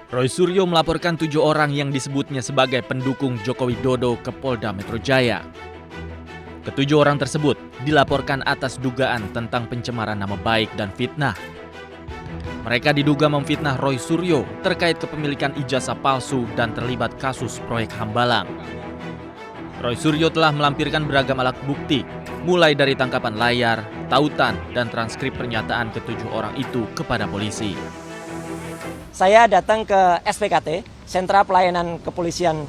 Roy Suryo melaporkan 7 orang yang disebutnya sebagai pendukung Joko Widodo ke Polda Metro Jaya. Ketujuh orang tersebut dilaporkan atas dugaan tentang pencemaran nama baik dan fitnah. Mereka diduga memfitnah Roy Suryo terkait kepemilikan ijazah palsu dan terlibat kasus proyek Hambalang. Roy Suryo telah melampirkan beragam alat bukti, mulai dari tangkapan layar, tautan, dan transkrip pernyataan ketujuh orang itu kepada polisi. Saya datang ke SPKT, Sentra Pelayanan Kepolisian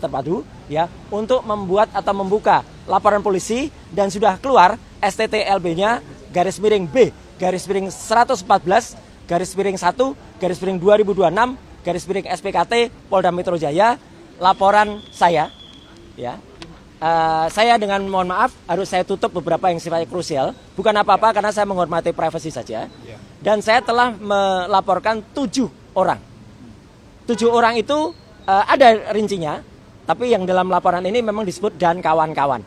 Terpadu, ya, untuk membuat atau membuka laporan polisi dan sudah keluar STTLB-nya /B /114 /1 /2026 SPKT Polda Metro Jaya, laporan saya, ya. Saya dengan mohon maaf harus saya tutup beberapa yang sifatnya krusial, bukan apa-apa karena saya menghormati privasi saja. Dan saya telah melaporkan 7 orang. 7 orang itu ada rincinya, tapi yang dalam laporan ini memang disebut dan kawan-kawan.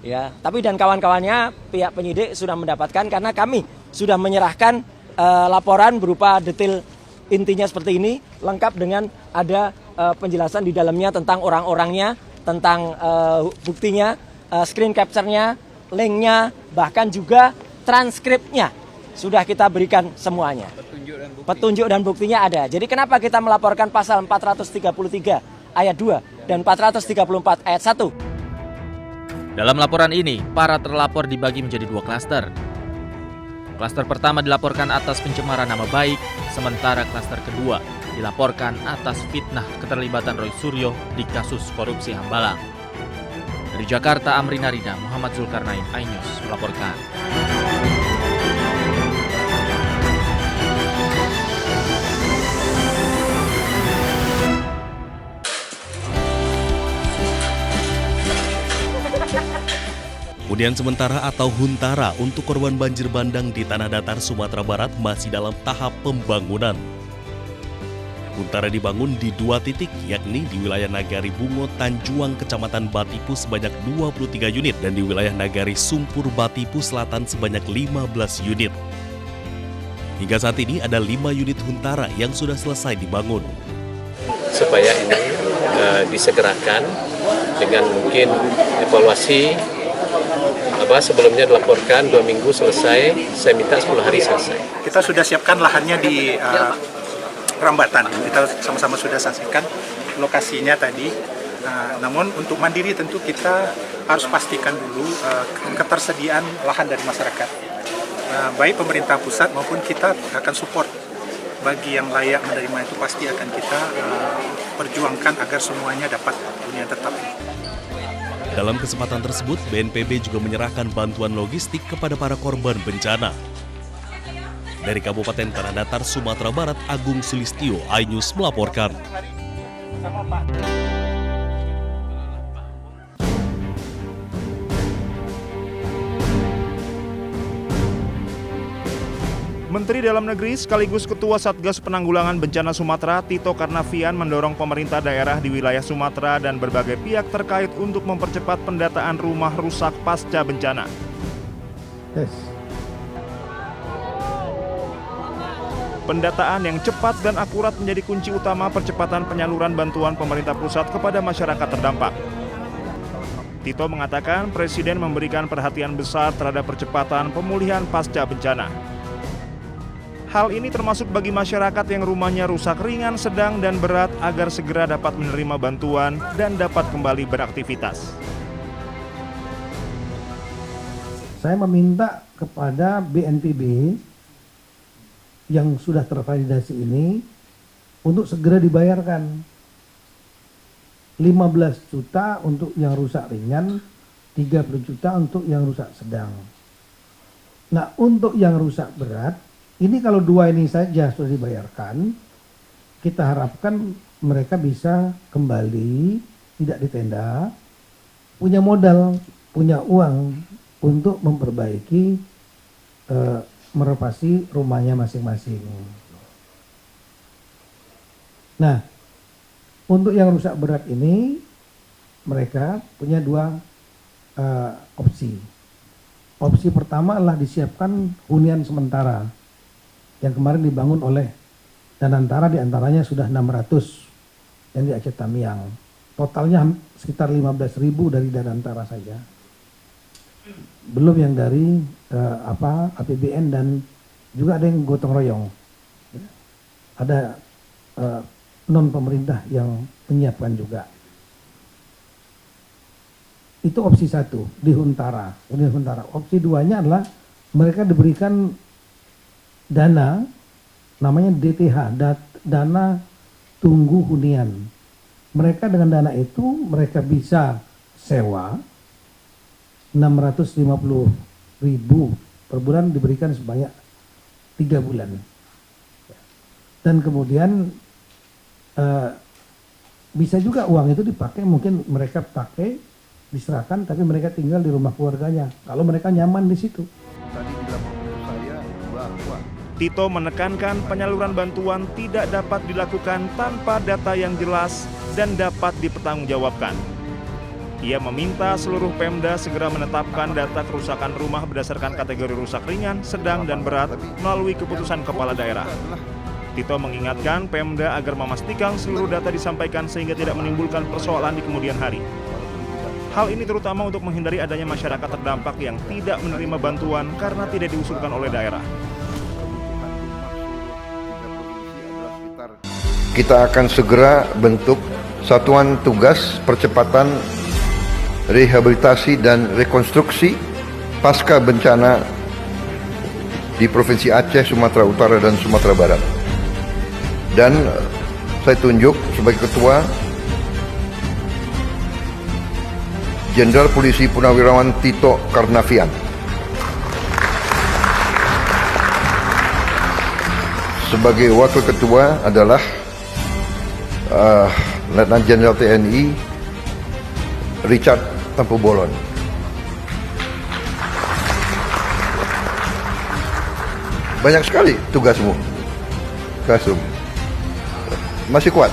Ya, tapi dan kawan-kawannya pihak penyidik sudah mendapatkan karena kami sudah menyerahkan laporan berupa detail intinya seperti ini, lengkap dengan ada penjelasan di dalamnya tentang orang-orangnya, tentang buktinya, screen capture-nya, link-nya, bahkan juga transkripnya sudah kita berikan semuanya. Petunjuk dan buktinya ada. Jadi kenapa kita melaporkan pasal 433 ayat 2 dan 434 ayat 1? Dalam laporan ini, para terlapor dibagi menjadi 2 klaster. Klaster pertama dilaporkan atas pencemaran nama baik, sementara klaster kedua dilaporkan atas fitnah keterlibatan Roy Suryo di kasus korupsi Hambalang. Dari Jakarta, Amrina Rida, Muhammad Zulkarnain, iNews melaporkan. Hunian sementara atau Huntara untuk korban banjir bandang di Tanah Datar, Sumatera Barat masih dalam tahap pembangunan. Huntara dibangun di 2 titik, yakni di wilayah Nagari Bungo, Tanjuang, Kecamatan Batipu sebanyak 23 unit dan di wilayah Nagari Sumpur, Batipu Selatan sebanyak 15 unit. Hingga saat ini ada 5 unit Huntara yang sudah selesai dibangun. Supaya ini disegerakan dengan mungkin evaluasi sebelumnya dilaporkan 2 minggu selesai, saya minta 10 hari selesai. Kita sudah siapkan lahannya di Rambatan, kita sama-sama sudah saksikan lokasinya tadi. Namun untuk mandiri tentu kita harus pastikan dulu ketersediaan lahan dari masyarakat. Baik pemerintah pusat maupun kita akan support bagi yang layak menerima itu pasti akan kita perjuangkan agar semuanya dapat hunian tetap. Dalam kesempatan tersebut, BNPB juga menyerahkan bantuan logistik kepada para korban bencana. Dari Kabupaten Tanah Datar, Sumatera Barat, Agung Sulistyo, iNews melaporkan. Menteri Dalam Negeri sekaligus Ketua Satgas Penanggulangan Bencana Sumatera, Tito Karnavian, mendorong pemerintah daerah di wilayah Sumatera dan berbagai pihak terkait untuk mempercepat pendataan rumah rusak pasca bencana. Pendataan yang cepat dan akurat menjadi kunci utama percepatan penyaluran bantuan pemerintah pusat kepada masyarakat terdampak. Tito mengatakan Presiden memberikan perhatian besar terhadap percepatan pemulihan pasca bencana. Hal ini termasuk bagi masyarakat yang rumahnya rusak ringan, sedang, dan berat agar segera dapat menerima bantuan dan dapat kembali beraktivitas. Saya meminta kepada BNPB yang sudah tervalidasi ini untuk segera dibayarkan 15 juta untuk yang rusak ringan, 30 juta untuk yang rusak sedang. Nah, untuk yang rusak berat, ini kalau 2 ini saja sudah dibayarkan, kita harapkan mereka bisa kembali, tidak di tenda, punya modal, punya uang untuk memperbaiki, merenovasi rumahnya masing-masing. Nah, untuk yang rusak berat ini, mereka punya 2 opsi. Opsi pertama adalah disiapkan hunian sementara yang kemarin dibangun oleh Danantara diantaranya sudah 600 yang di Aceh Tamiang. Totalnya sekitar 15.000 dari Danantara saja. Belum yang dari APBN dan juga ada yang gotong royong. Ada non pemerintah yang menyiapkan juga. Itu opsi 1 di Huntara. Opsi 2-nya adalah mereka diberikan dana namanya DTH, dana tunggu hunian. Mereka dengan dana itu mereka bisa sewa 650.000 per bulan, diberikan sebanyak 3 bulan. Dan kemudian bisa juga uang itu dipakai, mungkin mereka pakai, diserahkan, tapi mereka tinggal di rumah keluarganya kalau mereka nyaman di situ. Tito menekankan penyaluran bantuan tidak dapat dilakukan tanpa data yang jelas dan dapat dipertanggungjawabkan. Ia meminta seluruh Pemda segera menetapkan data kerusakan rumah berdasarkan kategori rusak ringan, sedang, dan berat melalui keputusan kepala daerah. Tito mengingatkan Pemda agar memastikan seluruh data disampaikan sehingga tidak menimbulkan persoalan di kemudian hari. Hal ini terutama untuk menghindari adanya masyarakat terdampak yang tidak menerima bantuan karena tidak diusulkan oleh daerah. Kita akan segera bentuk Satuan Tugas Percepatan Rehabilitasi dan Rekonstruksi Pasca Bencana di Provinsi Aceh, Sumatera Utara, dan Sumatera Barat. Dan saya tunjuk sebagai Ketua Jenderal Polisi Purnawirawan Tito Karnavian. Sebagai Wakil Ketua adalah Letnan Jenderal TNI Richard Tampu Bolon. Banyak sekali tugasmu, Kasum. Masih kuat?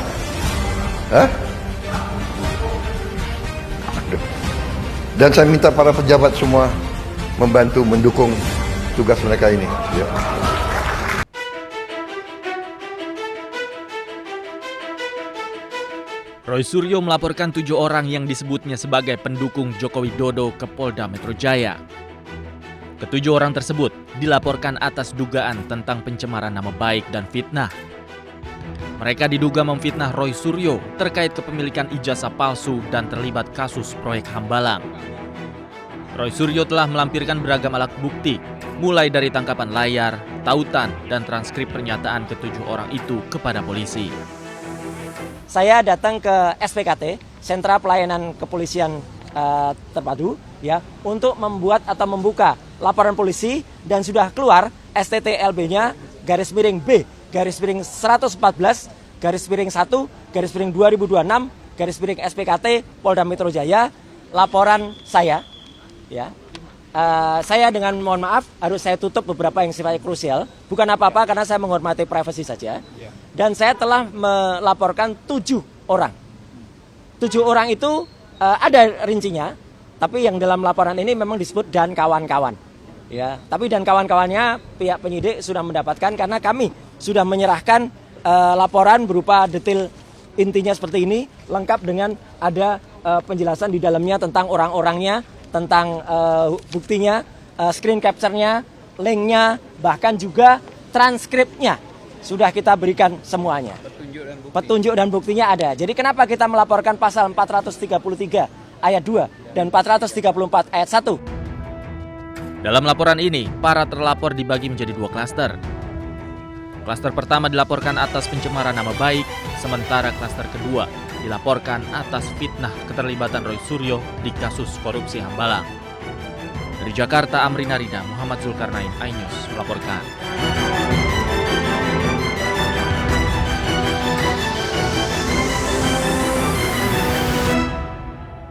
Hah? Dan saya minta para pejabat semua membantu mendukung tugas mereka ini. Ya. Roy Suryo melaporkan 7 orang yang disebutnya sebagai pendukung Joko Widodo ke Polda Metro Jaya. Ke-7 orang tersebut dilaporkan atas dugaan tentang pencemaran nama baik dan fitnah. Mereka diduga memfitnah Roy Suryo terkait kepemilikan ijazah palsu dan terlibat kasus proyek Hambalang. Roy Suryo telah melampirkan beragam alat bukti, mulai dari tangkapan layar, tautan, dan transkrip pernyataan ke-7 orang itu kepada polisi. Saya datang ke SPKT, Sentra Pelayanan Kepolisian Terpadu, ya, untuk membuat atau membuka laporan polisi, dan sudah keluar STTLB-nya /B /114 /1 /2026 SPKT Polda Metro Jaya, laporan saya, ya. Saya dengan mohon maaf harus saya tutup beberapa yang sifatnya krusial, bukan apa-apa karena saya menghormati privasi saja. Dan saya telah melaporkan 7 orang. 7 orang itu ada rincinya, tapi yang dalam laporan ini memang disebut dan kawan-kawan. Ya, tapi dan kawan-kawannya pihak penyidik sudah mendapatkan karena kami sudah menyerahkan laporan berupa detail intinya seperti ini, lengkap dengan ada penjelasan di dalamnya tentang orang-orangnya, tentang buktinya, screen capture-nya, link-nya, bahkan juga transkripnya sudah kita berikan semuanya. Petunjuk dan buktinya ada. Jadi kenapa kita melaporkan pasal 433 ayat 2 dan 434 ayat 1? Dalam laporan ini, para terlapor dibagi menjadi 2 klaster. Klaster pertama dilaporkan atas pencemaran nama baik, sementara klaster kedua dilaporkan atas fitnah keterlibatan Roy Suryo di kasus korupsi Hambalang. Dari Jakarta, Amrina Rida, Muhammad Zulkarnain, iNews melaporkan.